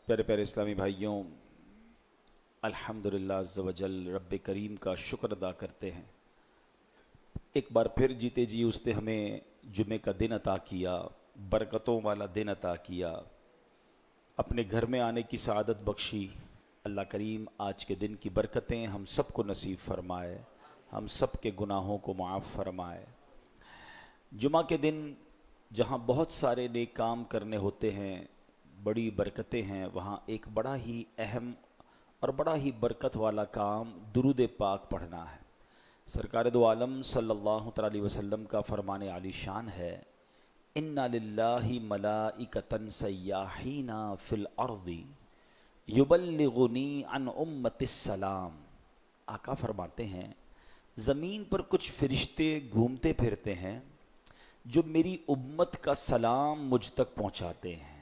پیارے پیارے اسلامی بھائیوں، الحمدللہ عز و جل رب کریم کا شکر ادا کرتے ہیں۔ ایک بار پھر جیتے جی اس نے ہمیں جمعے کا دن عطا کیا، برکتوں والا دن عطا کیا، اپنے گھر میں آنے کی سعادت بخشی۔ اللہ کریم آج کے دن کی برکتیں ہم سب کو نصیب فرمائے، ہم سب کے گناہوں کو معاف فرمائے۔ جمعہ کے دن جہاں بہت سارے نیک کام کرنے ہوتے ہیں، بڑی برکتیں ہیں، وہاں ایک بڑا ہی اہم اور بڑا ہی برکت والا کام درود پاک پڑھنا ہے۔ سرکار دو عالم صلی اللہ تعالی علیہ وسلم کا فرمان عالی شان ہے، اِنَّ لِلَّهِ مَلَائِکَةً سَيَّاحِينَ فِي الْأَرْضِ يُبَلِّغُنِي عَنْ أُمَّةِ السَّلَامِ۔ آقا فرماتے ہیں زمین پر کچھ فرشتے گھومتے پھرتے ہیں جو میری امت کا سلام مجھ تک پہنچاتے ہیں۔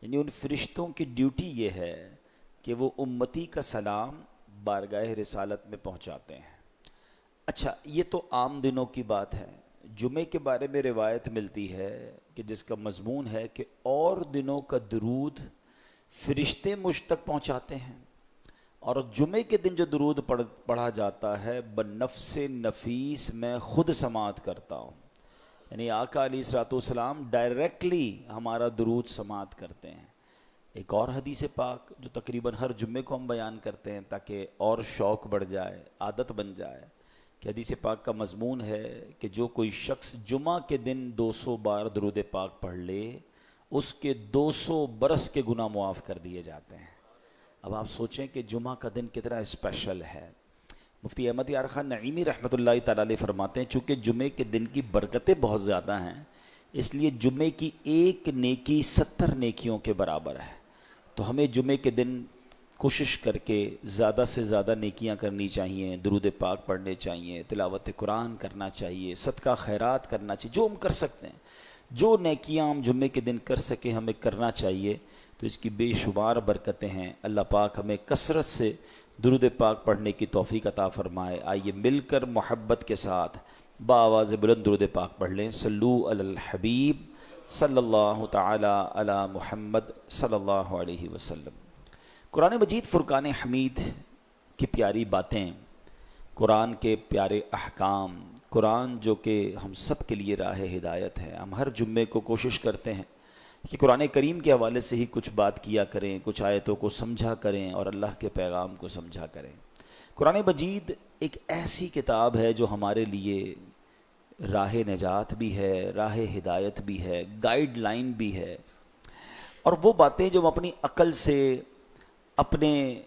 یعنی ان فرشتوں کی ڈیوٹی یہ ہے کہ وہ امتی کا سلام بارگاہ رسالت میں پہنچاتے ہیں۔ اچھا، یہ تو عام دنوں کی بات ہے۔ جمعے کے بارے میں روایت ملتی ہے کہ جس کا مضمون ہے کہ اور دنوں کا درود فرشتے مجھ تک پہنچاتے ہیں، اور جمعے کے دن جو درود پڑھا جاتا ہے بنفس نفیس میں خود سماعت کرتا ہوں۔ یعنی آقا علیہ الصلوۃ والسلام ڈائریکٹلی ہمارا درود سماعت کرتے ہیں۔ ایک اور حدیث پاک جو تقریباً ہر جمعے کو ہم بیان کرتے ہیں تاکہ اور شوق بڑھ جائے، عادت بن جائے، کہ حدیث پاک کا مضمون ہے کہ جو کوئی شخص جمعہ کے دن 200 بار درود پاک پڑھ لے، اس کے 200 برس کے گناہ معاف کر دیے جاتے ہیں۔ اب آپ سوچیں کہ جمعہ کا دن کتنا اسپیشل ہے۔ مفتی احمد یار خان نعیمی رحمۃ اللہ تعالی علیہ فرماتے ہیں چونکہ جمعے کے دن کی برکتیں بہت زیادہ ہیں، اس لیے جمعے کی ایک نیکی 70 نیکیوں کے برابر ہے۔ تو ہمیں جمعے کے دن کوشش کر کے زیادہ سے زیادہ نیکیاں کرنی چاہیے، درود پاک پڑھنے چاہیے، تلاوت قرآن کرنا چاہیے، صدقہ خیرات کرنا چاہیے، جو ہم کر سکتے ہیں، جو نیکیاں ہم جمعے کے دن کر سکیں ہمیں کرنا چاہیے۔ تو اس کی بے شمار برکتیں ہیں۔ اللہ پاک ہمیں کثرت سے درود پاک پڑھنے کی توفیق عطا فرمائے۔ آئیے مل کر محبت کے ساتھ بآواز بلند درود پاک پڑھ لیں۔ صلو علی الحبیب صلی اللہ تعالی علی محمد صلی اللہ علیہ وسلم۔ قرآن مجید فرقان حمید کی پیاری باتیں، قرآن کے پیارے احکام، قرآن جو کہ ہم سب کے لیے راہ ہدایت ہے۔ ہم ہر جمعے کو کوشش کرتے ہیں کہ قرآن کریم کے حوالے سے ہی کچھ بات کیا کریں، کچھ آیتوں کو سمجھا کریں اور اللہ کے پیغام کو سمجھا کریں۔ قرآن مجید ایک ایسی کتاب ہے جو ہمارے لیے راہ نجات بھی ہے، راہ ہدایت بھی ہے، گائیڈ لائن بھی ہے۔ اور وہ باتیں جو ہم اپنی عقل سے، اپنے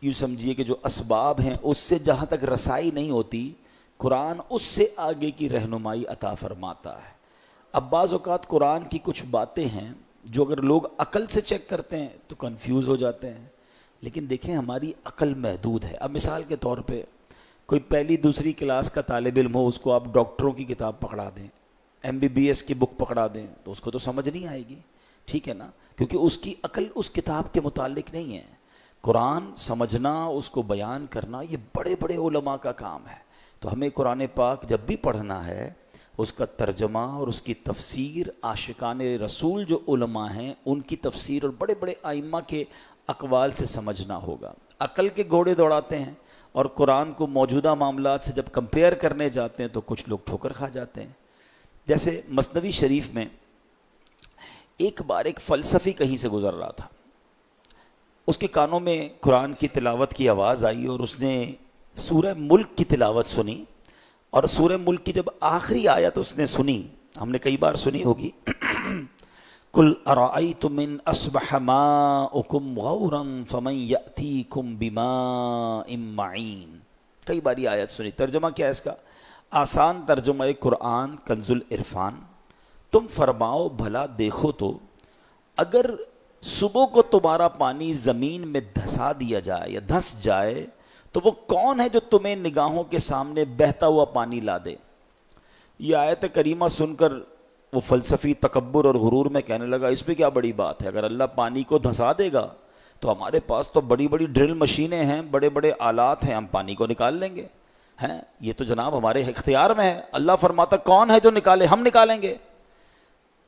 یوں سمجھیے کہ جو اسباب ہیں اس سے جہاں تک رسائی نہیں ہوتی، قرآن اس سے آگے کی رہنمائی عطا فرماتا ہے۔ اب بعض اوقات قرآن کی کچھ باتیں ہیں جو اگر لوگ عقل سے چیک کرتے ہیں تو کنفیوز ہو جاتے ہیں، لیکن دیکھیں ہماری عقل محدود ہے۔ اب مثال کے طور پہ کوئی پہلی دوسری کلاس کا طالب علم ہو، اس کو آپ ڈاکٹروں کی کتاب پکڑا دیں، MBBS کی بک پکڑا دیں تو اس کو تو سمجھ نہیں آئے گی، ٹھیک ہے نا، کیونکہ اس کی عقل اس کتاب کے متعلق نہیں ہے۔ قرآن سمجھنا، اس کو بیان کرنا، یہ بڑے بڑے علماء کا کام ہے۔ تو ہمیں قرآن پاک جب بھی پڑھنا ہے اس کا ترجمہ اور اس کی تفسیر عاشقان رسول جو علماء ہیں ان کی تفسیر اور بڑے بڑے ائمہ کے اقوال سے سمجھنا ہوگا۔ عقل کے گھوڑے دوڑاتے ہیں اور قرآن کو موجودہ معاملات سے جب کمپیئر کرنے جاتے ہیں تو کچھ لوگ ٹھوکر کھا جاتے ہیں۔ جیسے مثنوی شریف میں ایک بار ایک فلسفی کہیں سے گزر رہا تھا، اس کے کانوں میں قرآن کی تلاوت کی آواز آئی اور اس نے سورہ ملک کی تلاوت سنی، اور سورہ ملک کی جب آخری آیت اس نے سنی، ہم نے کئی بار سنی ہوگی، قُلْ أَرَأَيْتُمْ إِنْ أَصْبَحَ مَاؤُكُمْ غَوْرًا فَمَنْ يَأْتِيكُمْ بِمَاءٍ مَّعِينٍ، کئی باری آیت سنی۔ ترجمہ کیا ہے اس کا؟ آسان ترجمہ قرآن کنز العرفان، تم فرماؤ بھلا دیکھو تو اگر صبح کو تمہارا پانی زمین میں دھسا دیا جائے یا دھس جائے تو وہ کون ہے جو تمہیں نگاہوں کے سامنے بہتا ہوا پانی لا دے؟ یہ آیت کریمہ سن کر وہ فلسفی تکبر اور غرور میں کہنے لگا اس پہ کیا بڑی بات ہے، اگر اللہ پانی کو دھسا دے گا تو ہمارے پاس تو بڑی بڑی ڈرل مشینیں ہیں، بڑے بڑے آلات ہیں، ہم پانی کو نکال لیں گے، ہیں یہ تو جناب ہمارے اختیار میں ہے۔ اللہ فرماتا کون ہے جو نکالے؟ ہم نکالیں گے۔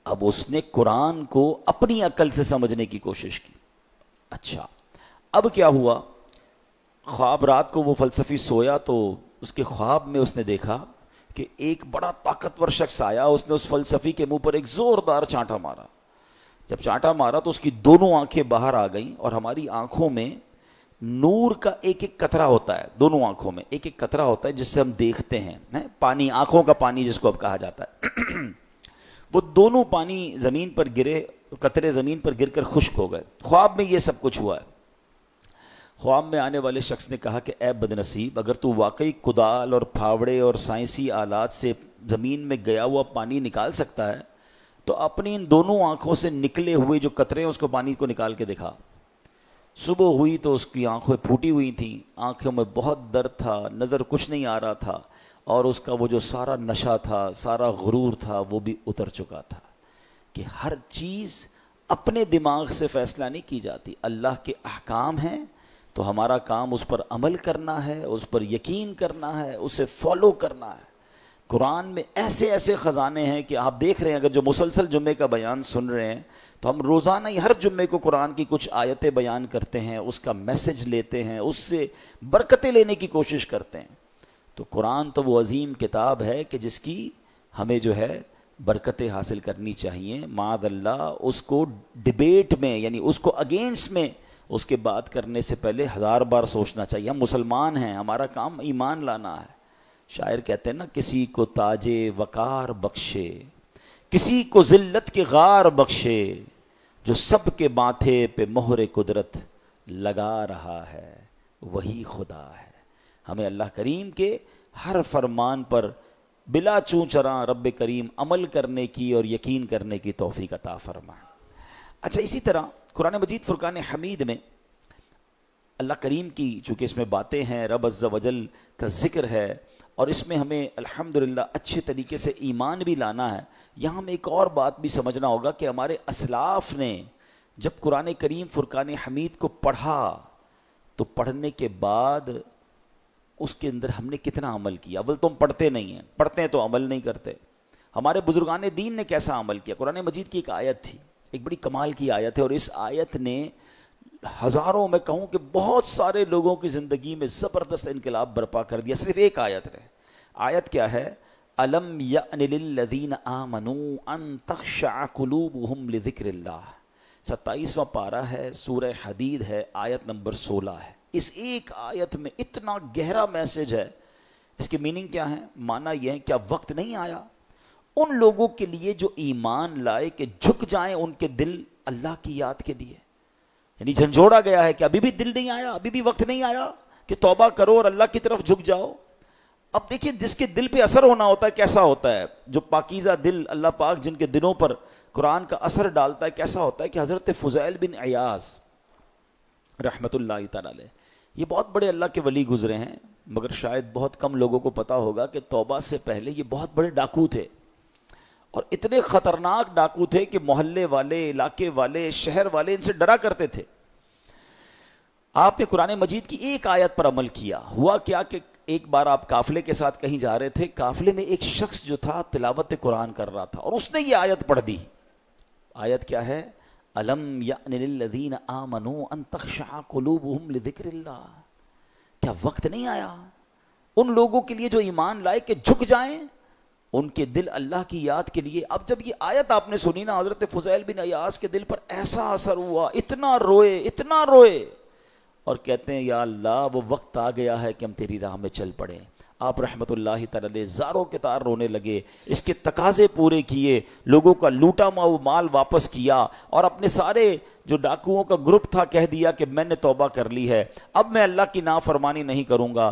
اب اس نے قرآن کو اپنی عقل سے سمجھنے کی کوشش کی، اچھا، اب کیا ہوا؟ خواب رات کو وہ فلسفی سویا تو اس کے خواب میں اس نے دیکھا کہ ایک بڑا طاقتور شخص آیا، اس نے اس فلسفی کے منہ پر ایک زوردار چانٹا مارا۔ جب چانٹا مارا تو اس کی دونوں آنکھیں باہر آ گئیں، اور ہماری آنکھوں میں نور کا ایک ایک قطرہ ہوتا ہے، دونوں آنکھوں میں ایک ایک قطرہ ہوتا ہے جس سے ہم دیکھتے ہیں، پانی، آنکھوں کا پانی جس کو اب کہا جاتا ہے وہ دونوں پانی زمین پر گرے، قطرے زمین پر گر کر خشک ہو گئے۔ خواب میں یہ سب کچھ ہوا ہے۔ خواب میں آنے والے شخص نے کہا کہ اے بدنصیب، اگر تو واقعی کدال اور پھاوڑے اور سائنسی آلات سے زمین میں گیا ہوا پانی نکال سکتا ہے تو اپنی ان دونوں آنکھوں سے نکلے ہوئے جو قطرے ہیں اس کو پانی کو نکال کے دکھا۔ صبح ہوئی تو اس کی آنکھیں پھوٹی ہوئی تھیں، آنکھوں میں بہت درد تھا، نظر کچھ نہیں آ رہا تھا، اور اس کا وہ جو سارا نشہ تھا، سارا غرور تھا، وہ بھی اتر چکا تھا کہ ہر چیز اپنے دماغ سے فیصلہ نہیں کی جاتی، اللہ کے احکام ہیں تو ہمارا کام اس پر عمل کرنا ہے، اس پر یقین کرنا ہے، اسے فالو کرنا ہے۔ قرآن میں ایسے ایسے خزانے ہیں کہ آپ دیکھ رہے ہیں، اگر جو مسلسل جمعے کا بیان سن رہے ہیں تو ہم روزانہ ہی ہر جمعے کو قرآن کی کچھ آیتیں بیان کرتے ہیں، اس کا میسج لیتے ہیں، اس سے برکتیں لینے کی کوشش کرتے ہیں۔ تو قرآن تو وہ عظیم کتاب ہے کہ جس کی ہمیں جو ہے برکتیں حاصل کرنی چاہیے۔ معاذ اللہ اس کو ڈیبیٹ میں، یعنی اس کو اگینسٹ میں اس کے بات کرنے سے پہلے 1000 بار سوچنا چاہیے۔ ہم مسلمان ہیں، ہمارا کام ایمان لانا ہے۔ شاعر کہتے ہیں نا، کسی کو تاج وقار بخشے، کسی کو ذلت کے غار بخشے، جو سب کے ماتھے پہ مہر قدرت لگا رہا ہے وہی خدا ہے۔ ہمیں اللہ کریم کے ہر فرمان پر بلا چوں چراں رب کریم عمل کرنے کی اور یقین کرنے کی توفیق عطا فرمائے۔ اچھا، اسی طرح قرآن مجید فرقان حمید میں اللہ کریم کی چونکہ اس میں باتیں ہیں، رب عز و جل کا ذکر ہے، اور اس میں ہمیں الحمدللہ اچھے طریقے سے ایمان بھی لانا ہے۔ یہاں ہمیں ایک اور بات بھی سمجھنا ہوگا کہ ہمارے اسلاف نے جب قرآن کریم فرقان حمید کو پڑھا تو پڑھنے کے بعد اس کے اندر ہم نے کتنا عمل کیا؟ اول تو ہم پڑھتے نہیں ہیں، پڑھتے ہیں تو عمل نہیں کرتے۔ ہمارے بزرگان دین نے کیسا عمل کیا؟ قرآن مجید کی ایک آیت تھی، ایک بڑی کمال کی آیت ہے، اور اس آیت نے ہزاروں، میں کہوں کہ بہت سارے لوگوں کی زندگی میں زبردست انقلاب برپا کر دیا۔ صرف ایک آیت رہے۔ آیت کیا ہے؟ الم یأن للذین آمنوا ان تخشع قلوبہم لذکر اللہ۔ 27واں پارہ ہے، سورہ حدید ہے، آیت نمبر 16 ہے۔ اس ایک آیت میں اتنا گہرا میسج ہے۔ اس کی میننگ کیا ہے؟ معنی یہ ہے، کیا وقت نہیں آیا ان لوگوں کے لیے جو ایمان لائے کہ جھک جائیں ان کے دل اللہ کی یاد کے لیے؟ یعنی جھنجھوڑا گیا ہے کہ ابھی بھی دل نہیں آیا، ابھی بھی وقت نہیں آیا کہ توبہ کرو اور اللہ کی طرف جھک جاؤ۔ اب دیکھیں، جس کے دل پہ اثر ہونا ہوتا ہے کیسا ہوتا ہے، جو پاکیزہ دل اللہ پاک جن کے دلوں پر قرآن کا اثر ڈالتا ہے کیسا ہوتا ہے، کہ حضرت فضیل بن عیاض رحمت اللہ تعالی علیہ، یہ بہت بڑے اللہ کے ولی گزرے ہیں، مگر شاید بہت کم لوگوں کو پتا ہوگا کہ توبہ سے پہلے یہ بہت بڑے ڈاکو تھے، اور اتنے خطرناک ڈاکو تھے کہ محلے والے، علاقے والے، شہر والے ان سے ڈرا کرتے تھے۔ آپ نے قرآن مجید کی ایک آیت پر عمل کیا۔ ہوا کیا کہ ایک بار آپ قافلے کے ساتھ کہیں جا رہے تھے، قافلے میں ایک شخص جو تھا تلاوت قرآن کر رہا تھا، اور اس نے یہ آیت پڑھ دی۔ آیت کیا ہے؟ الم یأن للذین آمنوا ان تخشع قلوبہم لذکر اللہ۔ کیا وقت نہیں آیا ان لوگوں کے لیے جو ایمان لائے کہ جھک جائیں ان کے دل اللہ کی یاد کے لیے؟ اب جب یہ آیت آپ نے سنی نا، حضرت فضیل بن عیاض کے دل پر ایسا اثر ہوا، اتنا روئے، اتنا روئے، اور کہتے ہیں یا اللہ وہ وقت آ گیا ہے کہ ہم تیری راہ میں چل پڑیں۔ آپ رحمت اللہ تعالی علیہ زاروں کے تار رونے لگے، اس کے تقاضے پورے کیے، لوگوں کا لوٹا مال واپس کیا، اور اپنے سارے جو ڈاکوؤں کا گروپ تھا کہہ دیا کہ میں نے توبہ کر لی ہے، اب میں اللہ کی نافرمانی نہیں کروں گا۔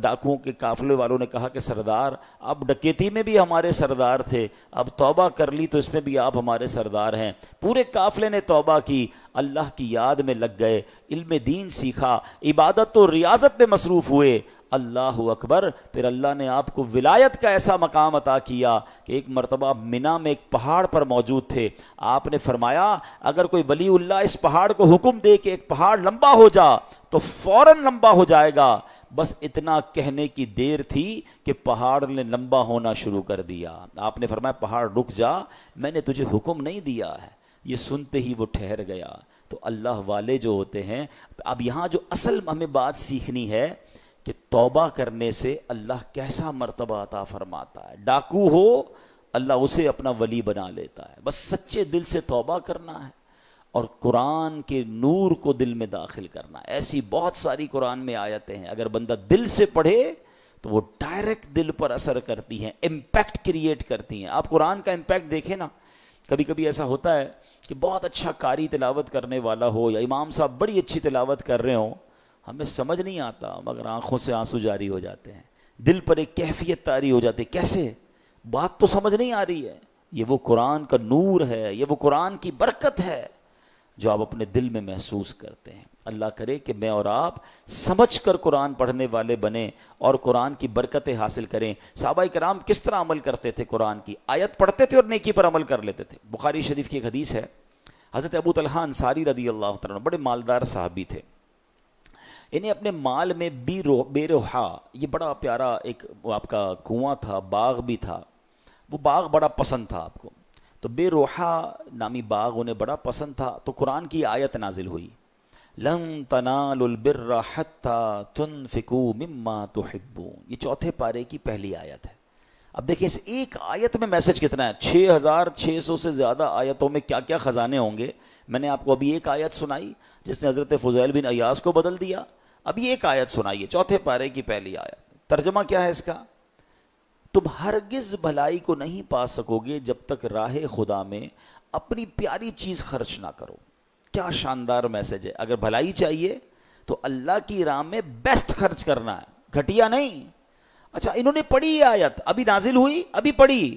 ڈاکوؤں کے قافلے والوں نے کہا کہ سردار، آپ ڈکیتی میں بھی ہمارے سردار تھے، اب توبہ کر لی تو اس میں بھی آپ ہمارے سردار ہیں۔ پورے قافلے نے توبہ کی، اللہ کی یاد میں لگ گئے، علم دین سیکھا، عبادت و ریاضت میں مصروف ہوئے۔ اللہ اکبر۔ پھر اللہ نے آپ کو ولایت کا ایسا مقام عطا کیا کہ ایک مرتبہ منا میں ایک پہاڑ پر موجود تھے، آپ نے فرمایا اگر کوئی ولی اللہ اس پہاڑ کو حکم دے کہ ایک پہاڑ لمبا ہو جا تو فوراً لمبا ہو جائے گا۔ بس اتنا کہنے کی دیر تھی کہ پہاڑ نے لمبا ہونا شروع کر دیا۔ آپ نے فرمایا پہاڑ رک جا، میں نے تجھے حکم نہیں دیا ہے، یہ سنتے ہی وہ ٹھہر گیا. تو اللہ والے جو ہوتے ہیں, اب یہاں جو اصل ہمیں بات سیکھنی ہے کہ توبہ کرنے سے اللہ کیسا مرتبہ عطا فرماتا ہے. ڈاکو ہو اللہ اسے اپنا ولی بنا لیتا ہے, بس سچے دل سے توبہ کرنا ہے اور قرآن کے نور کو دل میں داخل کرنا ہے. ایسی بہت ساری قرآن میں آیتیں ہیں, اگر بندہ دل سے پڑھے تو وہ ڈائریکٹ دل پر اثر کرتی ہیں, امپیکٹ کریٹ کرتی ہیں. آپ قرآن کا امپیکٹ دیکھیں نا, کبھی کبھی ایسا ہوتا ہے کہ بہت اچھا قاری تلاوت کرنے والا ہو یا امام صاحب بڑی اچھی تلاوت کر رہے ہوں, ہمیں سمجھ نہیں آتا مگر آنکھوں سے آنسو جاری ہو جاتے ہیں, دل پر ایک کیفیت طاری ہو جاتی ہے. کیسے؟ بات تو سمجھ نہیں آ رہی ہے. یہ وہ قرآن کا نور ہے, یہ وہ قرآن کی برکت ہے جو آپ اپنے دل میں محسوس کرتے ہیں. اللہ کرے کہ میں اور آپ سمجھ کر قرآن پڑھنے والے بنیں اور قرآن کی برکتیں حاصل کریں. صحابہ کرام کس طرح عمل کرتے تھے؟ قرآن کی آیت پڑھتے تھے اور نیکی پر عمل کر لیتے تھے. بخاری شریف کی ایک حدیث ہے, حضرت ابو طلحہ انصاری رضی اللہ تعالیٰ عنہ بڑے مالدار صحابی تھے. انہیں اپنے مال میں بے روحا, یہ بڑا پیارا ایک آپ کا کنواں تھا, باغ بھی تھا, وہ باغ بڑا پسند تھا آپ کو. تو بے روحا نامی باغ انہیں بڑا پسند تھا. تو قرآن کی آیت نازل ہوئی, لن تنالوا البر حتى تنفقوا مما تحبون. یہ چوتھے پارے کی پہلی آیت ہے. اب دیکھیں اس ایک آیت میں میسج کتنا ہے, 6600 سے زیادہ آیتوں میں کیا کیا خزانے ہوں گے. میں نے آپ کو ابھی ایک آیت سنائی جس نے حضرت فضیل بن ایاز کو بدل دیا. ابھی ایک آیت سنائیے, چوتھے پارے کی پہلی آیت. ترجمہ کیا ہے اس کا؟ تم ہرگز بھلائی کو نہیں پا سکو گے جب تک راہ خدا میں اپنی پیاری چیز خرچ نہ کرو. کیا شاندار میسج ہے. اگر بھلائی چاہیے تو اللہ کی راہ میں بیسٹ خرچ کرنا ہے, گھٹیا نہیں. اچھا انہوں نے پڑھی یہ آیت, ابھی نازل ہوئی, ابھی پڑھی,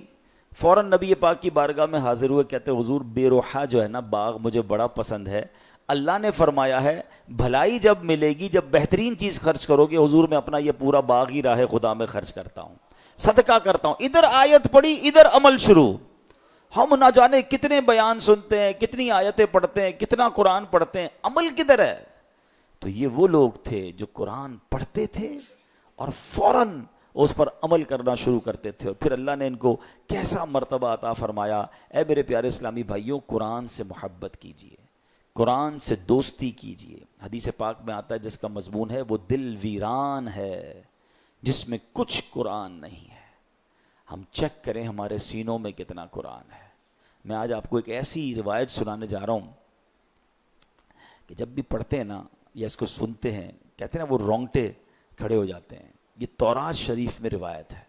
فوراً نبی پاک کی بارگاہ میں حاضر ہوئے, کہتے حضور بے روحا جو ہے نا باغ مجھے بڑا پسند ہے, اللہ نے فرمایا ہے بھلائی جب ملے گی جب بہترین چیز خرچ کرو گے. حضور میں اپنا یہ پورا باغ ہی راہ خدا میں خرچ کرتا ہوں, صدقہ کرتا ہوں. ادھر آیت پڑھی, ادھر عمل شروع. ہم نہ جانے کتنے بیان سنتے ہیں, کتنی آیتیں پڑھتے ہیں, کتنا قرآن پڑھتے ہیں, عمل کدھر ہے؟ تو یہ وہ لوگ تھے جو قرآن پڑھتے تھے اور فوراً اس پر عمل کرنا شروع کرتے تھے, اور پھر اللہ نے ان کو کیسا مرتبہ عطا فرمایا. اے میرے پیارے اسلامی بھائیوں, قرآن سے محبت کیجئے, قرآن سے دوستی کیجئے. حدیث پاک میں آتا ہے جس کا مضمون ہے وہ دل ویران ہے جس میں کچھ قرآن نہیں ہے. ہم چیک کریں ہمارے سینوں میں کتنا قرآن ہے. میں آج آپ کو ایک ایسی روایت سنانے جا رہا ہوں کہ جب بھی پڑھتے ہیں نا یا اس کو سنتے ہیں, کہتے ہیں نا وہ رونگٹے کھڑے ہو جاتے ہیں. یہ تورات شریف میں روایت ہے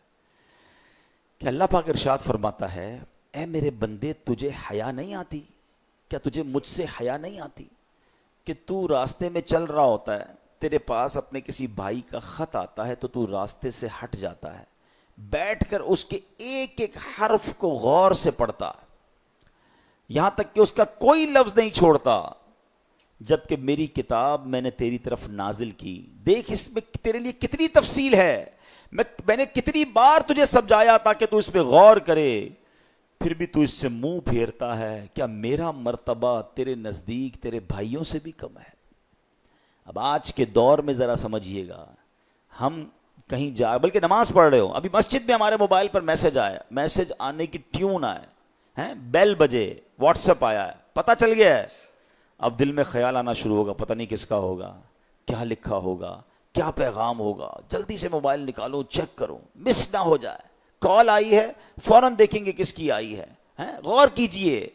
کہ اللہ پاک ارشاد فرماتا ہے, اے میرے بندے تجھے حیا نہیں آتی؟ کیا تجھے مجھ سے حیا نہیں آتی کہ تو راستے میں چل رہا ہوتا ہے, تیرے پاس اپنے کسی بھائی کا خط آتا ہے تو تو راستے سے ہٹ جاتا ہے, بیٹھ کر اس کے ایک ایک حرف کو غور سے پڑھتا ہے یہاں تک کہ اس کا کوئی لفظ نہیں چھوڑتا, جبکہ میری کتاب میں نے تیری طرف نازل کی. دیکھ اس میں تیرے لیے کتنی تفصیل ہے, میں نے کتنی بار تجھے سمجھایا تاکہ تو اس پہ غور کرے, پھر بھی تو اس سے منہ پھیرتا ہے. کیا میرا مرتبہ تیرے نزدیک تیرے بھائیوں سے بھی کم ہے؟ اب آج کے دور میں ذرا سمجھیے گا, ہم کہیں جا, بلکہ نماز پڑھ رہے ہو, ابھی مسجد میں ہمارے موبائل پر میسج آیا, میسج آنے کی ٹیون آئے, بیل بجے, واٹس ایپ آیا ہے, پتہ چل گیا ہے. اب دل میں خیال آنا شروع ہوگا, پتہ نہیں کس کا ہوگا, کیا لکھا ہوگا, کیا پیغام ہوگا. جلدی سے موبائل نکالو, چیک کرو, مس نہ ہو جائے. کال آئی ہے, فوراً دیکھیں گے کس کی آئی ہے. غور کیجئے,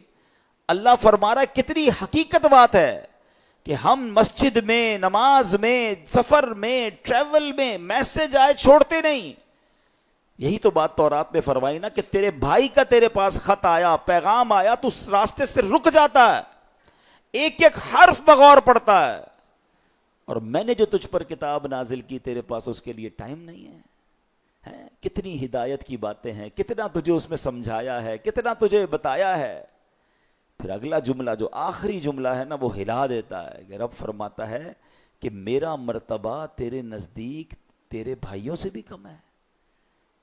اللہ فرما رہا ہے کتنی حقیقت بات ہے کہ ہم مسجد میں, نماز میں, سفر میں, ٹریول میں میسج آئے چھوڑتے نہیں. یہی تو بات تورات میں فرمائی نا کہ تیرے بھائی کا تیرے پاس خط آیا, پیغام آیا, تو اس راستے سے رک جاتا ہے, ایک ایک حرف بغور پڑتا ہے. اور میں نے جو تجھ پر کتاب نازل کی تیرے پاس اس کے لیے ٹائم نہیں ہے. کتنی ہدایت کی باتیں ہیں, کتنا تجھے اس میں سمجھایا ہے, کتنا تجھے بتایا ہے. پھر اگلا جملہ جو آخری جملہ ہے نا وہ ہلا دیتا ہے کہ رب فرماتا ہے کہ میرا مرتبہ تیرے نزدیک تیرے بھائیوں سے بھی کم ہے,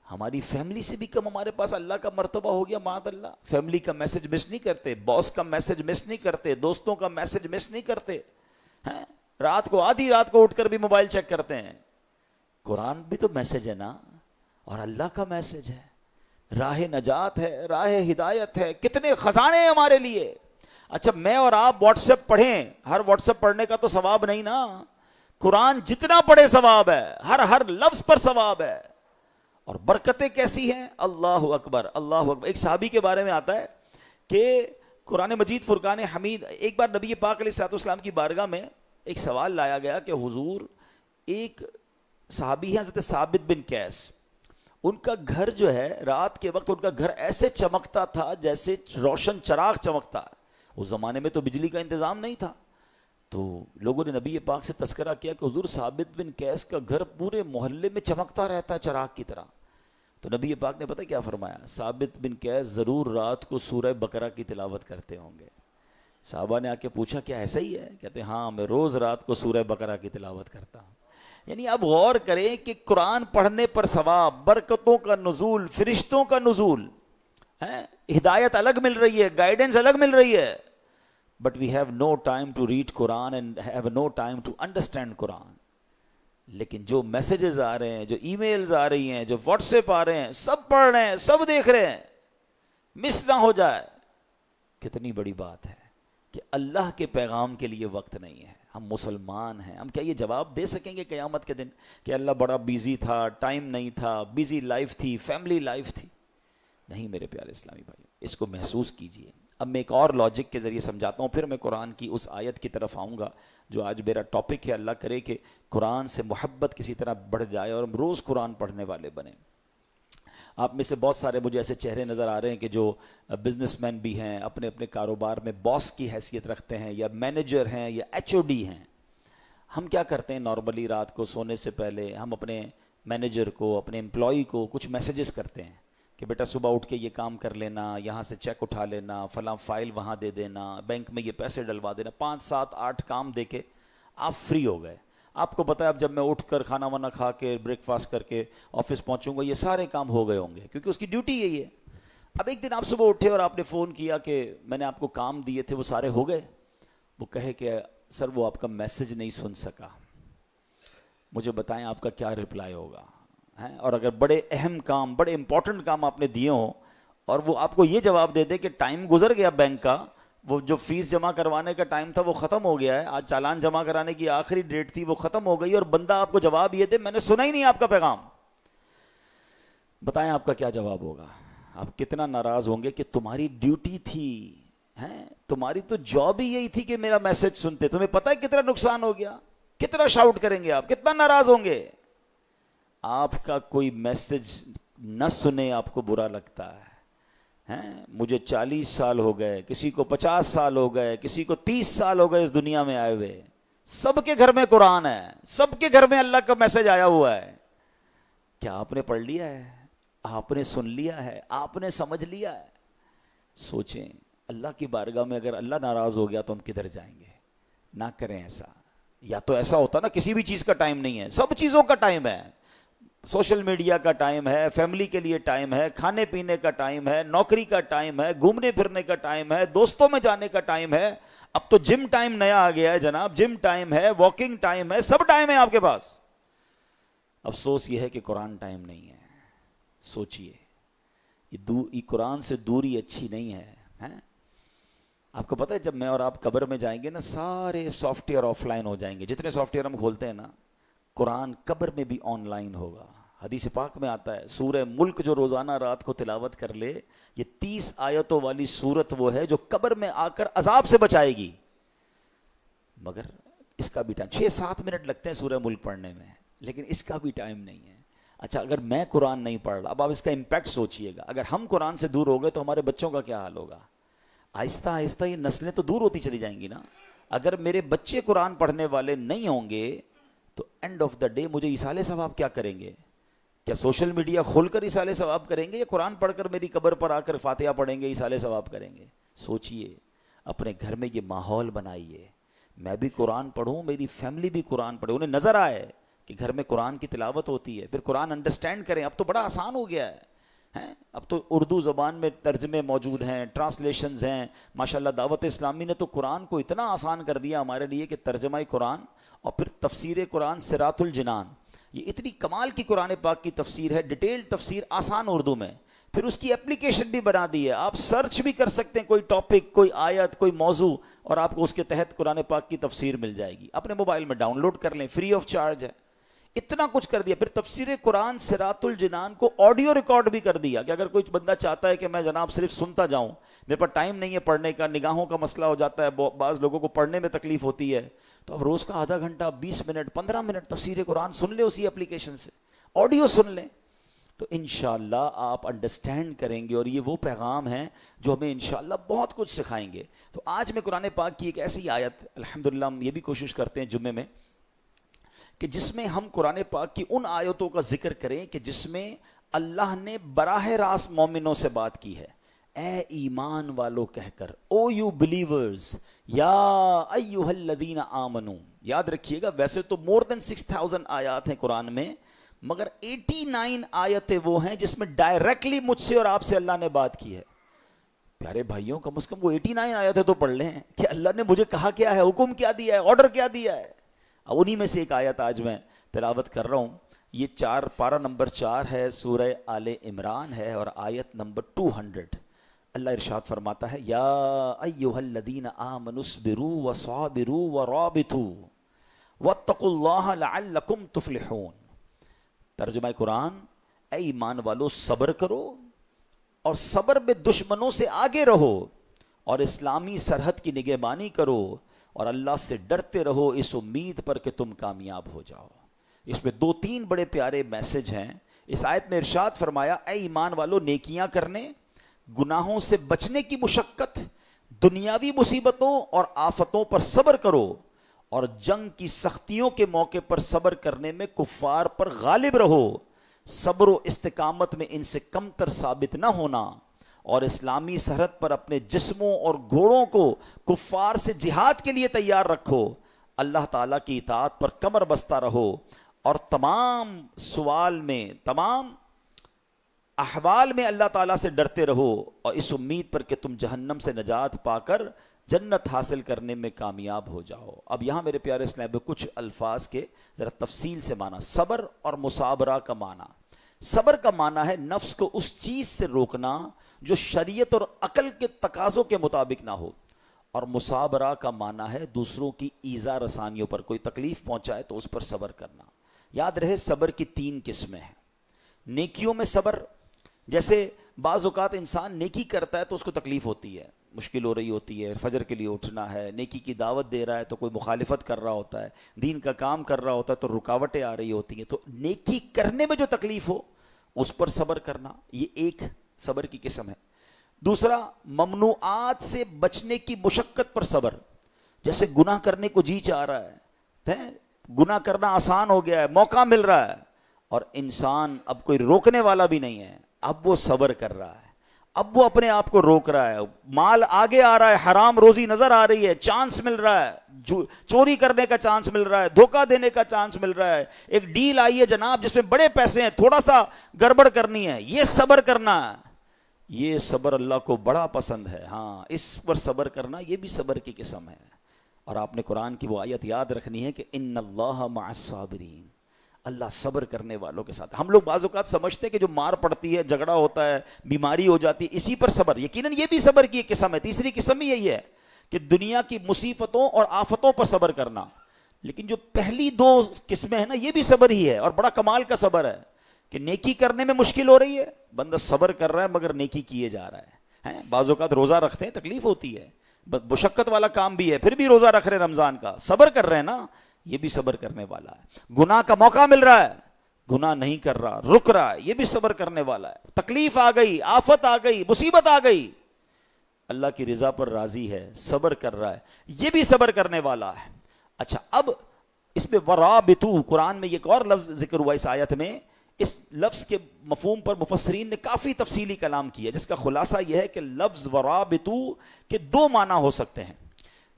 ہماری فیملی سے بھی کم ہمارے پاس اللہ کا مرتبہ ہو گیا. معاذ اللہ, فیملی کا میسج مس نہیں کرتے, باس کا میسج مس نہیں کرتے, دوستوں کا میسج مس نہیں کرتے, رات کو آدھی رات کو اٹھ کر بھی موبائل چیک کرتے ہیں. قرآن بھی تو میسج ہے نا, اور اللہ کا میسج ہے, راہ نجات ہے, راہ ہدایت ہے, کتنے خزانے ہیں ہمارے لیے. اچھا میں اور آپ واٹس ایپ پڑھیں، ہر واٹس ایپ پڑھنے کا تو ثواب نہیں نا، قرآن جتنا پڑھے ثواب ہے، ہر لفظ پر ثواب ہے. اور برکتیں کیسی ہیں، اللہ اکبر اللہ اکبر. ایک صحابی کے بارے میں آتا ہے کہ قرآن مجید فرقان حمید، ایک بار نبی پاک علیہ الصلوۃ والسلام کی بارگاہ میں ایک سوال لایا گیا کہ حضور، ایک صحابی ہیں حضرت ثابت بن قیس، ان کا گھر جو ہے رات کے وقت ان کا گھر ایسے چمکتا تھا جیسے روشن چراغ چمکتا ہے. اس زمانے میں تو بجلی کا انتظام نہیں تھا. تو لوگوں نے نبی پاک سے تذکرہ کیا کہ حضور ثابت بن قیس کا گھر پورے محلے میں چمکتا رہتا ہے چراغ کی طرح. تو نبی پاک نے پتہ کیا فرمایا، ثابت بن قیس ضرور رات کو سورہ بقرہ کی تلاوت کرتے ہوں گے. صحابہ نے آ کے پوچھا کیا ایسا ہی ہے؟ کہتے ہیں ہاں میں روز رات کو سورہ بقرہ کی تلاوت کرتا ہوں. یعنی اب غور کریں کہ قرآن پڑھنے پر ثواب، برکتوں کا نزول، فرشتوں کا نزول ہے، ہدایت الگ مل رہی ہے، گائیڈنس الگ مل رہی ہے. But we have no time to read Quran and have no time to understand Quran. لیکن جو میسیجز آ رہے ہیں، جو ای میلز آ رہی ہیں، جو واٹس ایپ آ رہے ہیں، سب پڑھ رہے ہیں، سب دیکھ رہے ہیں، مس نہ ہو جائے. کتنی بڑی بات ہے کہ اللہ کے پیغام کے لیے وقت نہیں ہے. ہم مسلمان ہیں، ہم کیا یہ جواب دے سکیں گے قیامت کے دن کہ اللہ بڑا بیزی تھا، ٹائم نہیں تھا، بیزی لائف تھی، فیملی لائف تھی؟ نہیں میرے پیارے اسلامی بھائی، اس کو محسوس کیجئے. اب میں ایک اور لاجک کے ذریعے سمجھاتا ہوں، پھر میں قرآن کی اس آیت کی طرف آؤں گا جو آج میرا ٹاپک ہے. اللہ کرے کہ قرآن سے محبت کسی طرح بڑھ جائے اور ہم روز قرآن پڑھنے والے بنیں. آپ میں سے بہت سارے مجھے ایسے چہرے نظر آ رہے ہیں کہ جو بزنس مین بھی ہیں، اپنے اپنے کاروبار میں باس کی حیثیت رکھتے ہیں، یا مینیجر ہیں، یا ایچ او ڈی ہیں. ہم کیا کرتے ہیں نارملی رات کو سونے سے پہلے ہم اپنے مینیجر کو، اپنے امپلائی کو کچھ میسیجز کرتے ہیں کہ بیٹا صبح اٹھ کے یہ کام کر لینا، یہاں سے چیک اٹھا لینا، فلاں فائل وہاں دے دینا، بینک میں یہ پیسے ڈلوا دینا. 5 7 8 کام دے کے آپ فری ہو گئے. آپ کو پتہ ہے اب جب میں اٹھ کر کھانا وانا کھا کے بریک فاسٹ کر کے آفس پہنچوں گا یہ سارے کام ہو گئے ہوں گے، کیونکہ اس کی ڈیوٹی یہی ہے. اب ایک دن آپ صبح اٹھے اور آپ نے فون کیا کہ میں نے آپ کو کام دیے تھے وہ سارے ہو گئے. وہ کہے کہ سر وہ آپ کا میسج نہیں سن سکا. مجھے بتائیں آپ کا کیا رپلائی ہوگا؟ اور اگر بڑے اہم کام، بڑے امپورٹنٹ کام آپ نے دیے ہوں اور وہ آپ کو یہ جواب دے دے کہ ٹائم گزر گیا بینک کا، وہ جو فیس جمع کروانے کا ٹائم تھا وہ ختم ہو گیا ہے، آج چالان جمع کرانے کی آخری ڈیٹ تھی وہ ختم ہو گئی، اور بندہ آپ کو جواب یہ دے میں نے سنا ہی نہیں آپ کا پیغام، بتائیں آپ کا کیا جواب ہوگا؟ آپ کتنا ناراض ہوں گے کہ تمہاری ڈیوٹی تھی، تمہاری تو جاب ہی یہی تھی کہ میرا میسج سنتے. تمہیں پتہ ہے کتنا نقصان ہو گیا، کتنا شاؤٹ کریں گے آپ، کتنا ناراض ہوں گے. آپ کا کوئی میسج نہ سنے آپ کو برا لگتا ہے. مجھے 40 سال ہو گئے، کسی کو 50 سال ہو گئے، کسی کو 30 سال ہو گئے اس دنیا میں آئے ہوئے، سب کے گھر میں قرآن ہے، سب کے گھر میں اللہ کا میسج آیا ہوا ہے. کیا آپ نے پڑھ لیا ہے؟ آپ نے سن لیا ہے؟ آپ نے سمجھ لیا ہے؟ سوچیں اللہ کی بارگاہ میں اگر اللہ ناراض ہو گیا تو ہم کدھر جائیں گے؟ نہ کریں ایسا. یا تو ایسا ہوتا نا کسی بھی چیز کا ٹائم نہیں ہے، سب چیزوں کا ٹائم ہے. سوشل میڈیا کا ٹائم ہے، فیملی کے لیے ٹائم ہے، کھانے پینے کا ٹائم ہے، نوکری کا ٹائم ہے، گھومنے پھرنے کا ٹائم ہے، دوستوں میں جانے کا ٹائم ہے. اب تو جم ٹائم نیا آ گیا ہے جناب، جم ٹائم ہے، واکنگ ٹائم ہے، سب ٹائم ہے آپ کے پاس. افسوس یہ ہے کہ قرآن ٹائم نہیں ہے. سوچئے یہ قرآن سے دوری اچھی نہیں ہے. آپ کو پتہ ہے جب میں اور آپ قبر میں جائیں گے نا سارے سافٹ ویئر آف لائن ہو جائیں گے، جتنے سافٹ ویئر ہم کھولتے ہیں نا قرآن قبر میں بھی آن لائن ہوگا. حدیث پاک میں آتا ہے سورہ ملک جو روزانہ رات کو تلاوت کر لے، یہ 30 آیتوں والی سورت وہ ہے جو قبر میں آ کر عذاب سے بچائے گی. مگر اس کا بھی ٹائم 6-7 منٹ لگتے ہیں سورہ ملک پڑھنے میں، لیکن اس کا بھی ٹائم نہیں ہے. اچھا اگر میں قرآن نہیں پڑھ رہا، اب آپ اس کا امپیکٹ سوچئے گا، اگر ہم قرآن سے دور ہو گئے تو ہمارے بچوں کا کیا حال ہوگا؟ آہستہ آہستہ یہ نسلیں تو دور ہوتی چلی جائیں گی نا. اگر میرے بچے قرآن پڑھنے والے نہیں ہوں گے تو اینڈ آف دا ڈے مجھے ایصال ثواب کیا کریں گے؟ کیا سوشل میڈیا کھول کر ایصال ثواب کریں گے، یا قرآن پڑھ کر میری قبر پر آ کر فاتحہ پڑھیں گے ایصال ثواب کریں گے؟ سوچئے، اپنے گھر میں یہ ماحول بنائیے، میں بھی قرآن پڑھوں، میری فیملی بھی قرآن پڑھے، انہیں نظر آئے کہ گھر میں قرآن کی تلاوت ہوتی ہے، پھر قرآن انڈرسٹینڈ کریں. اب تو بڑا آسان ہو گیا ہے، اب تو اردو زبان میں ترجمے موجود ہیں، ٹرانسلیشنز ہیں ماشاءاللہ. دعوت اسلامی نے تو قرآن کو اتنا آسان کر دیا ہمارے لیے کہ ترجمہ قرآن اور پھر تفسیر قرآن صراط الجنان، یہ اتنی کمال کی قرآن پاک کی تفسیر ہے، ڈیٹیل تفسیر آسان اردو میں. پھر اس کی اپلیکیشن بھی بنا دی ہے. آپ سرچ بھی کر سکتے ہیں کوئی ٹاپک, کوئی آیت, کوئی موضوع, اور آپ کو اس کے تحت قرآن پاک کی تفسیر مل جائے گی. اپنے موبائل میں ڈاؤن لوڈ کر لیں, فری آف چارج ہے. اتنا کچھ کر دیا. پھر تفسیر قرآن صراط الجنان کو آڈیو ریکارڈ بھی کر دیا کہ اگر کوئی بندہ چاہتا ہے کہ میں جناب صرف سنتا جاؤں, میرے پاس ٹائم نہیں ہے پڑھنے کا, نگاہوں کا مسئلہ ہو جاتا ہے, بعض لوگوں کو پڑھنے میں تکلیف ہوتی ہے, تو اب روز کا آدھا گھنٹہ, 20 منٹ, 15 منٹ تفسیر قرآن سن لے اسی اپلیکیشن سے, آڈیو سن لیں, تو انشاءاللہ آپ انڈرسٹینڈ کریں گے. اور یہ وہ پیغام ہیں جو ہمیں انشاءاللہ بہت کچھ سکھائیں گے. تو آج میں قرآن پاک کی ایک ایسی آیت, الحمدللہ ہم یہ بھی کوشش کرتے ہیں جمعے میں کہ جس میں ہم قرآن پاک کی ان آیتوں کا ذکر کریں کہ جس میں اللہ نے براہ راست مومنوں سے بات کی ہے. اے ایمان والو کہہ کر, او یو بلیورز, یا ایہا الذین آمنو. یاد رکھیے گا ویسے تو more than 6000 آیات ہیں قرآن میں, مگر 89 آیتیں وہ ہیں جس میں ڈائریکٹلی مجھ سے اور آپ سے اللہ نے بات کی ہے. پیارے بھائیوں, کم از کم وہ 89 آیتیں تو پڑھ لیں کہ اللہ نے مجھے کہا کیا ہے, حکم کیا دیا ہے, آرڈر کیا دیا ہے. اب انہی میں سے ایک آیت آج میں تلاوت کر رہا ہوں. یہ پارہ نمبر 4 ہے, سورہ آل عمران ہے, اور آیت نمبر 200. اللہ ارشاد فرماتا ہے, یا ایھا الذین آمنوا اصبروا وصابروا ورابطوا واتقوا اللہ لعلکم تفلحون. ترجمہ قرآن, اے ایمان والو صبر کرو اور صبر میں دشمنوں سے آگے رہو, اور اسلامی سرحد کی نگہبانی کرو, اور اللہ سے ڈرتے رہو اس امید پر کہ تم کامیاب ہو جاؤ. اس میں 2-3 بڑے پیارے میسج ہیں. اس آیت میں ارشاد فرمایا, اے ایمان والو نیکیاں کرنے, گناہوں سے بچنے کی مشقت, دنیاوی مصیبتوں اور آفتوں پر صبر کرو, اور جنگ کی سختیوں کے موقع پر صبر کرنے میں کفار پر غالب رہو. صبر و استقامت میں ان سے کمتر ثابت نہ ہونا, اور اسلامی سرحد پر اپنے جسموں اور گھوڑوں کو کفار سے جہاد کے لیے تیار رکھو. اللہ تعالیٰ کی اطاعت پر کمر بستہ رہو, اور تمام سوال میں, تمام احوال میں اللہ تعالیٰ سے ڈرتے رہو, اور اس امید پر کہ تم جہنم سے نجات پا کر جنت حاصل کرنے میں کامیاب ہو جاؤ. اب یہاں میرے پیارے اسلام میں کچھ الفاظ کے ذرا تفصیل سے معنی. صبر اور مصابرہ کا معنی. صبر کا معنی ہے نفس کو اس چیز سے روکنا جو شریعت اور عقل کے تقاضوں کے مطابق نہ ہو, اور مصابرہ کا معنی ہے دوسروں کی ایذا رسانیوں پر, کوئی تکلیف پہنچائے تو اس پر صبر کرنا. یاد رہے صبر کی 3 قسمیں ہیں. نیکیوں میں صبر, جیسے بعض اوقات انسان نیکی کرتا ہے تو اس کو تکلیف ہوتی ہے, مشکل ہو رہی ہوتی ہے, فجر کے لیے اٹھنا ہے, نیکی کی دعوت دے رہا ہے تو کوئی مخالفت کر رہا ہوتا ہے, دین کا کام کر رہا ہوتا ہے تو رکاوٹیں آ رہی ہوتی ہیں, تو نیکی کرنے میں جو تکلیف ہو اس پر صبر کرنا, یہ ایک صبر کی قسم ہے. دوسرا, ممنوعات سے بچنے کی مشقت پر صبر, جیسے گناہ کرنے کو جی چاہ رہا ہے, گناہ کرنا آسان ہو گیا ہے, موقع مل رہا ہے, اور انسان اب کوئی روکنے والا بھی نہیں ہے, اب وہ صبر کر رہا ہے, اب وہ اپنے آپ کو روک رہا ہے, مال آگے آ رہا ہے, حرام روزی نظر آ رہی ہے, چانس مل رہا ہے, چوری کرنے کا چانس مل رہا ہے, دھوکہ دینے کا چانس مل رہا ہے, ایک ڈیل آئی ہے جناب جس میں بڑے پیسے ہیں, تھوڑا سا گڑبڑ کرنی ہے, یہ صبر کرنا ہے. یہ صبر اللہ کو بڑا پسند ہے. ہاں, اس پر صبر کرنا یہ بھی صبر کی قسم ہے. اور آپ نے قرآن کی وہ آیت یاد رکھنی ہے کہ ان اللہ مع الصابرین, اللہ صبر کرنے والوں کے ساتھ. ہم لوگ بعض اوقات سمجھتے ہیں کہ جو مار پڑتی ہے, جھگڑا ہوتا ہے, بیماری ہو جاتی ہے, اسی پر صبر. یقیناً یہ بھی صبر کی ایک قسم ہے. تیسری قسم ہی یہی ہے کہ دنیا کی مصیبتوں اور آفتوں پر صبر کرنا. لیکن جو پہلی 2 قسمیں ہیں نا, یہ بھی صبر ہی ہے, اور بڑا کمال کا صبر ہے کہ نیکی کرنے میں مشکل ہو رہی ہے, بندہ صبر کر رہا ہے مگر نیکی کیے جا رہا ہے. بعض اوقات روزہ رکھتے ہیں, تکلیف ہوتی ہے, مشقت والا کام بھی ہے, پھر بھی روزہ رکھ رہے رمضان کا, صبر کر رہے ہیں نا, یہ بھی صبر کرنے والا ہے. گناہ کا موقع مل رہا ہے, گناہ نہیں کر رہا, رک رہا ہے, یہ بھی صبر کرنے والا ہے. تکلیف آ گئی, آفت آ گئی, مصیبت آ گئی, اللہ کی رضا پر راضی ہے, صبر کر رہا ہے, یہ بھی صبر کرنے والا ہے. اچھا, اب اس میں ورابطو, قرآن میں ایک اور لفظ ذکر ہوا اس آیت میں. اس لفظ کے مفہوم پر مفسرین نے کافی تفصیلی کلام کیا, جس کا خلاصہ یہ ہے کہ لفظ ورابطو کے 2 معنی ہو سکتے ہیں.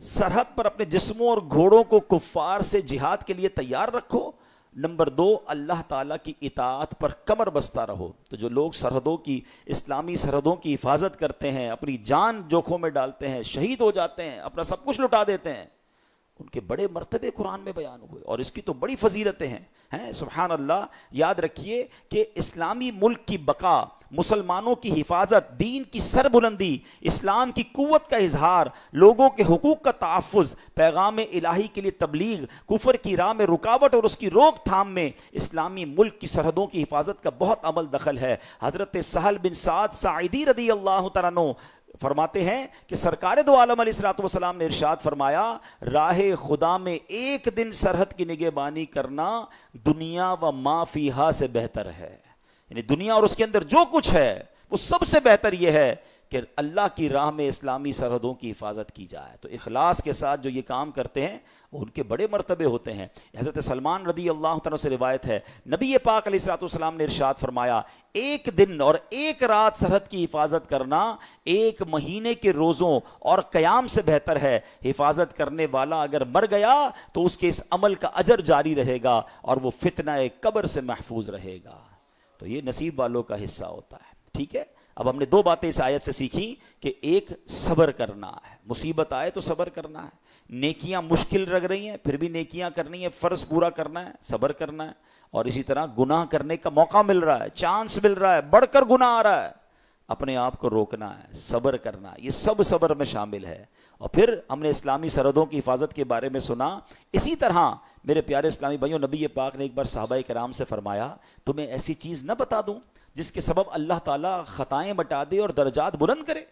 سرحد پر اپنے جسموں اور گھوڑوں کو کفار سے جہاد کے لیے تیار رکھو. نمبر 2, اللہ تعالیٰ کی اطاعت پر کمر بستہ رہو. تو جو لوگ سرحدوں کی, اسلامی سرحدوں کی حفاظت کرتے ہیں, اپنی جان جوکھوں میں ڈالتے ہیں, شہید ہو جاتے ہیں, اپنا سب کچھ لٹا دیتے ہیں, ان کے بڑے مرتبے قرآن میں بیان ہوئے اور اس کی تو بڑی فضیلتیں ہیں سبحان اللہ. یاد رکھیے کہ اسلامی ملک کی بقا، مسلمانوں کی حفاظت، دین کی سربلندی، اسلام کی قوت کا اظہار، لوگوں کے حقوق کا تحفظ، پیغام الہی کے لیے تبلیغ، کفر کی راہ میں رکاوٹ اور اس کی روک تھام میں اسلامی ملک کی سرحدوں کی حفاظت کا بہت عمل دخل ہے. حضرت سہل بن سعد ساعدی رضی اللہ تعالیٰ عنہ فرماتے ہیں کہ سرکار دو عالم علیہ الصلوۃ والسلام نے ارشاد فرمایا، راہ خدا میں ایک دن سرحد کی نگہبانی کرنا دنیا و ما فیہا سے بہتر ہے. یعنی دنیا اور اس کے اندر جو کچھ ہے وہ سب سے بہتر یہ ہے کہ اللہ کی راہ میں اسلامی سرحدوں کی حفاظت کی جائے. تو اخلاص کے ساتھ جو یہ کام کرتے ہیں وہ ان کے بڑے مرتبے ہوتے ہیں. حضرت سلمان رضی اللہ تعالیٰ سے روایت ہے، نبی پاک علیہ الصلوۃ والسلام نے ارشاد فرمایا، ایک دن اور ایک رات سرحد کی حفاظت کرنا ایک مہینے کے روزوں اور قیام سے بہتر ہے. حفاظت کرنے والا اگر مر گیا تو اس کے اس عمل کا اجر جاری رہے گا اور وہ فتنہ قبر سے محفوظ رہے گا. تو یہ نصیب والوں کا حصہ ہوتا ہے. ٹھیک ہے، اب ہم نے دو باتیں اس آیت سے سیکھی کہ ایک صبر کرنا ہے، مصیبت آئے تو صبر کرنا ہے. نیکیاں مشکل لگ رہی ہیں پھر بھی نیکیاں کرنی ہے، فرض پورا کرنا ہے، صبر کرنا ہے. اور اسی طرح گناہ کرنے کا موقع مل رہا ہے، چانس مل رہا ہے، بڑھ کر گناہ آ رہا ہے، اپنے آپ کو روکنا ہے، صبر کرنا ہے. یہ سب صبر میں شامل ہے. اور پھر ہم نے اسلامی سرحدوں کی حفاظت کے بارے میں سنا. اسی طرح میرے پیارے اسلامی بھائیوں، نبی پاک نے ایک بار صحابہ کرام سے فرمایا، تمہیں ایسی چیز نہ بتا دوں جس کے سبب اللہ تعالیٰ خطائیں مٹا دے اور درجات بلند کرے؟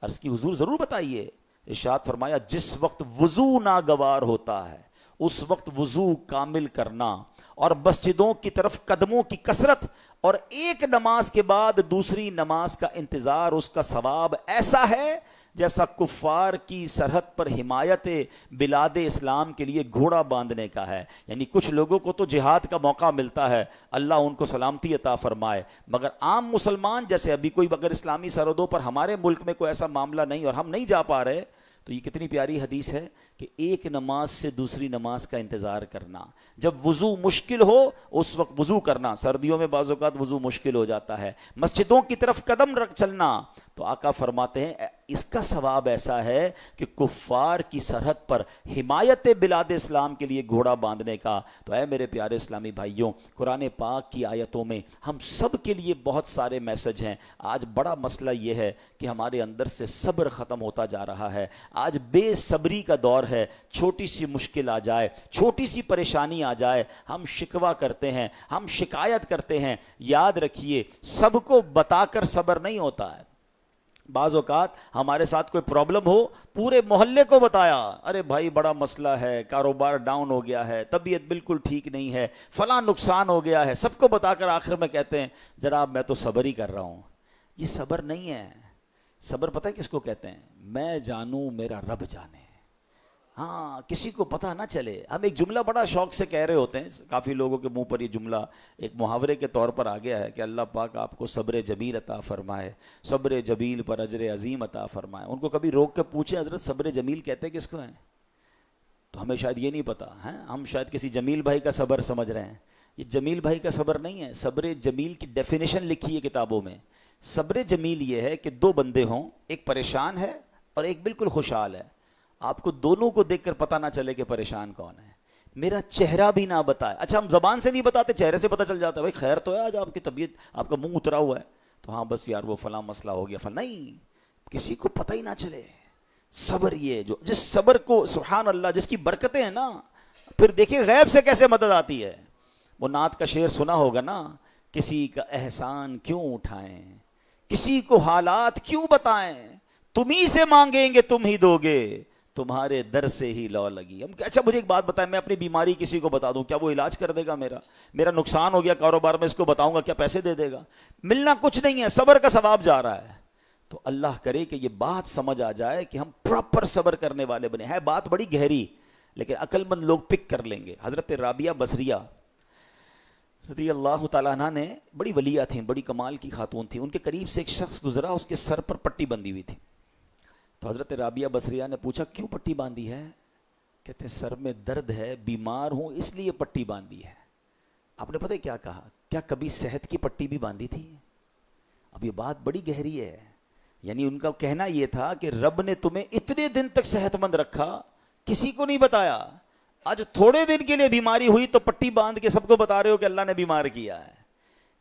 عرض کی حضور ضرور بتائیے. ارشاد فرمایا، جس وقت وضو ناگوار ہوتا ہے اس وقت وضو کامل کرنا اور مسجدوں کی طرف قدموں کی کثرت اور ایک نماز کے بعد دوسری نماز کا انتظار، اس کا ثواب ایسا ہے جیسا کفار کی سرحد پر حمایت بلاد اسلام کے لیے گھوڑا باندھنے کا ہے. یعنی کچھ لوگوں کو تو جہاد کا موقع ملتا ہے، اللہ ان کو سلامتی عطا فرمائے، مگر عام مسلمان جیسے ابھی کوئی اگر اسلامی سرحدوں پر ہمارے ملک میں کوئی ایسا معاملہ نہیں اور ہم نہیں جا پا رہے، تو یہ کتنی پیاری حدیث ہے کہ ایک نماز سے دوسری نماز کا انتظار کرنا. جب وضو مشکل ہو اس وقت وضو کرنا. سردیوں میں بعض اوقات وضو مشکل ہو جاتا ہے. مسجدوں کی طرف قدم رکھ چلنا. تو آقا فرماتے ہیں اس کا ثواب ایسا ہے کہ کفار کی سرحد پر حمایت بلاد اسلام کے لیے گھوڑا باندھنے کا. تو اے میرے پیارے اسلامی بھائیوں، قرآن پاک کی آیتوں میں ہم سب کے لیے بہت سارے میسج ہیں. آج بڑا مسئلہ یہ ہے کہ ہمارے اندر سے صبر ختم ہوتا جا رہا ہے. آج بے صبری کا دور ہے. چھوٹی سی مشکل آ جائے، چھوٹی سی پریشانی آ جائے، ہم شکوہ کرتے ہیں، ہم شکایت کرتے ہیں. یاد رکھیے سب کو بتا کر صبر نہیں ہوتا ہے. بعض اوقات ہمارے ساتھ کوئی پرابلم ہو، پورے محلے کو بتایا، ارے بھائی بڑا مسئلہ ہے، کاروبار ڈاؤن ہو گیا ہے، طبیعت بالکل ٹھیک نہیں ہے، فلاں نقصان ہو گیا ہے، سب کو بتا کر آخر میں کہتے ہیں جناب میں تو صبر ہی کر رہا ہوں. یہ صبر نہیں ہے. صبر پتہ ہے کس کو کہتے ہیں؟ میں جانوں میرا رب جانے. ہاں، کسی کو پتہ نہ چلے. ہم ایک جملہ بڑا شوق سے کہہ رہے ہوتے ہیں، کافی لوگوں کے منہ پر یہ جملہ ایک محاورے کے طور پر آ گیا ہے کہ اللہ پاک آپ کو صبر جمیل عطا فرمائے، صبر جمیل پر اجر عظیم عطا فرمائے. ان کو کبھی روک کے پوچھیں حضرت صبر جمیل کہتے کس کو ہیں؟ تو ہمیں شاید یہ نہیں پتا ہے. ہم شاید کسی جمیل بھائی کا صبر سمجھ رہے ہیں. یہ جمیل بھائی کا صبر نہیں ہے. صبر جمیل کی ڈیفینیشن لکھی ہے کتابوں میں. صبر جمیل یہ ہے کہ دو بندے ہوں، ایک پریشان ہے اور ایک بالکل خوشحال ہے. آپ کو دونوں کو دیکھ کر پتہ نہ چلے کہ پریشان کون ہے. میرا چہرہ بھی نہ بتائے. اچھا ہم زبان سے نہیں بتاتے، چہرے سے پتہ چل جاتا ہے، بھائی خیر تو ہے آج آپ کی طبیعت، آپ کا منہ اترا ہوا ہے، تو ہاں بس یار وہ فلاں مسئلہ ہو گیا فلاں. نہیں، کسی کو پتہ ہی نہ چلے. صبر یہ جو جس صبر کو سبحان اللہ جس کی برکتیں ہیں نا، پھر دیکھیں غیب سے کیسے مدد آتی ہے. وہ نعت کا شعر سنا ہوگا نا، کسی کا احسان کیوں اٹھائیں، کسی کو حالات کیوں بتائیں، تم ہی سے مانگیں گے تم ہی دو گے، تمہارے در سے ہی لو لگی. ہم اچھا مجھے ایک بات بتائیں، میں اپنی بیماری کسی کو بتا دوں، کیا وہ علاج کر دے گا؟ میرا نقصان ہو گیا کاروبار میں، اس کو بتاؤں گا کیا پیسے دے دے گا؟ ملنا کچھ نہیں ہے، صبر کا ثواب جا رہا ہے. تو اللہ کرے کہ یہ بات سمجھ آ جائے کہ ہم پراپر صبر کرنے والے بنے. ہے بات بڑی گہری لیکن عقل مند لوگ پک کر لیں گے. حضرت رابعہ بصریہ رضی اللہ تعالیٰ عنہ نے بڑی ولیہ تھیں، بڑی کمال کی خاتون تھیں. ان کے قریب سے ایک شخص گزرا، اس کے سر پر پٹی بندھی ہوئی تھی. تو حضرت رابعہ بصریہ نے پوچھا کیوں پٹی باندھی ہے؟ کہتے سر میں درد ہے، بیمار ہوں اس لیے پٹی باندھی ہے. آپ نے پتہ کیا کہا؟ کیا کبھی صحت کی پٹی بھی باندھی تھی؟ اب یہ بات بڑی گہری ہے. یعنی ان کا کہنا یہ تھا کہ رب نے تمہیں اتنے دن تک صحت مند رکھا، کسی کو نہیں بتایا. آج تھوڑے دن کے لیے بیماری ہوئی تو پٹی باندھ کے سب کو بتا رہے ہو کہ اللہ نے بیمار کیا ہے.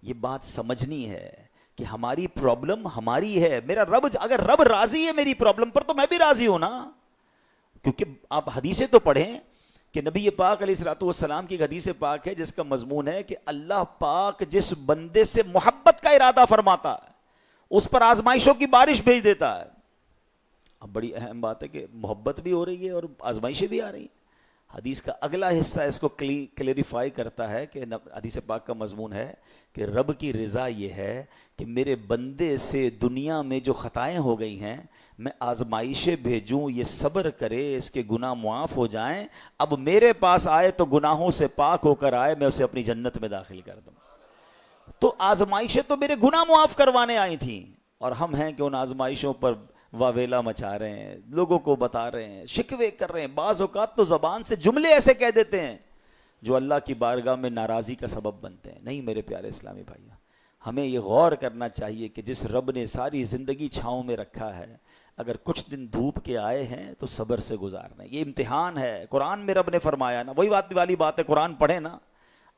یہ بات سمجھنی ہے کہ ہماری پرابلم ہماری ہے. میرا رب, اگر رب راضی ہے میری پرابلم پر تو میں بھی راضی ہوں نا. کیونکہ آپ حدیثیں تو پڑھیں کہ نبی پاک علیہ الصلوۃ والسلام کی ایک حدیث پاک ہے جس کا مضمون ہے کہ اللہ پاک جس بندے سے محبت کا ارادہ فرماتا ہے اس پر آزمائشوں کی بارش بھیج دیتا ہے. اب بڑی اہم بات ہے کہ محبت بھی ہو رہی ہے اور آزمائشیں بھی آ رہی ہیں. حدیث کا اگلا حصہ اس کو کلیریفائی کرتا ہے کہ حدیث پاک کا مضمون ہے کہ رب کی رضا یہ ہے کہ میرے بندے سے دنیا میں جو خطائیں ہو گئی ہیں میں آزمائشیں بھیجوں, یہ صبر کرے, اس کے گناہ معاف ہو جائیں, اب میرے پاس آئے تو گناہوں سے پاک ہو کر آئے, میں اسے اپنی جنت میں داخل کر دوں. تو آزمائشیں تو میرے گناہ معاف کروانے آئی تھیں, اور ہم ہیں کہ ان آزمائشوں پر واویلا مچا رہے ہیں, لوگوں کو بتا رہے ہیں, شکوے کر رہے ہیں. بعض اوقات تو زبان سے جملے ایسے کہہ دیتے ہیں جو اللہ کی بارگاہ میں ناراضی کا سبب بنتے ہیں. نہیں میرے پیارے اسلامی بھائیوں, ہمیں یہ غور کرنا چاہیے کہ جس رب نے ساری زندگی چھاؤں میں رکھا ہے, اگر کچھ دن دھوپ کے آئے ہیں تو صبر سے گزارنا. یہ امتحان ہے. قرآن میں رب نے فرمایا نا, وہی بات والی بات ہے, قرآن پڑھیں نا.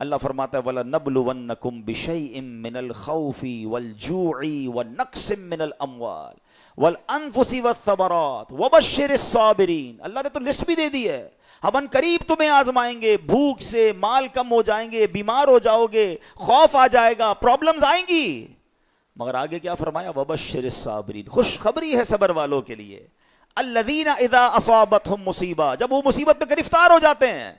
اللہ فرماتا ہے وَلَنَبْلُوَنَّكُمْ بِشَيْءٍ مِّنَ الْخَوْفِ وَالْجُوعِ وَنَقْصٍ مِّنَ الْأَمْوَالِ وَالْأَنفُسِ وَالثَّمَرَاتِ وَبَشِّرِ الصَّابِرِينَ. اللہ نے تو لسٹ بھی دے دی ہے. ہم ان قریب تمہیں آزمائیں گے, بھوک سے مال کم ہو جائیں گے, بیمار ہو جاؤ گے, خوف آ جائے گا, پرابلمز آئیں گی, مگر آگے کیا فرمایا وَبَشِّرِ الصَّابِرِينَ, خوشخبری ہے صبر والوں کے لیے. الَّذِينَ إِذَا أَصَابَتْهُمْ مصیبہ, جب وہ مصیبت میں گرفتار ہو جاتے ہیں,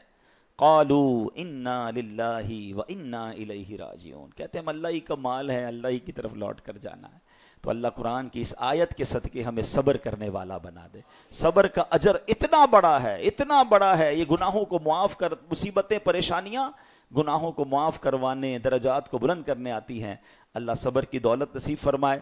قالوا انا للہ وانا الیہ راجعون, کہتے ہیں ہم اللہ ہی کا مال ہے, اللہ ہی کی طرف لوٹ کر جانا ہے. تو اللہ قرآن کی اس آیت کے صدقے ہمیں صبر کرنے والا بنا دے. صبر کا اجر اتنا بڑا ہے, اتنا بڑا ہے. یہ گناہوں کو معاف کر, مصیبتیں پریشانیاں گناہوں کو معاف کروانے, درجات کو بلند کرنے آتی ہیں. اللہ صبر کی دولت نصیب فرمائے.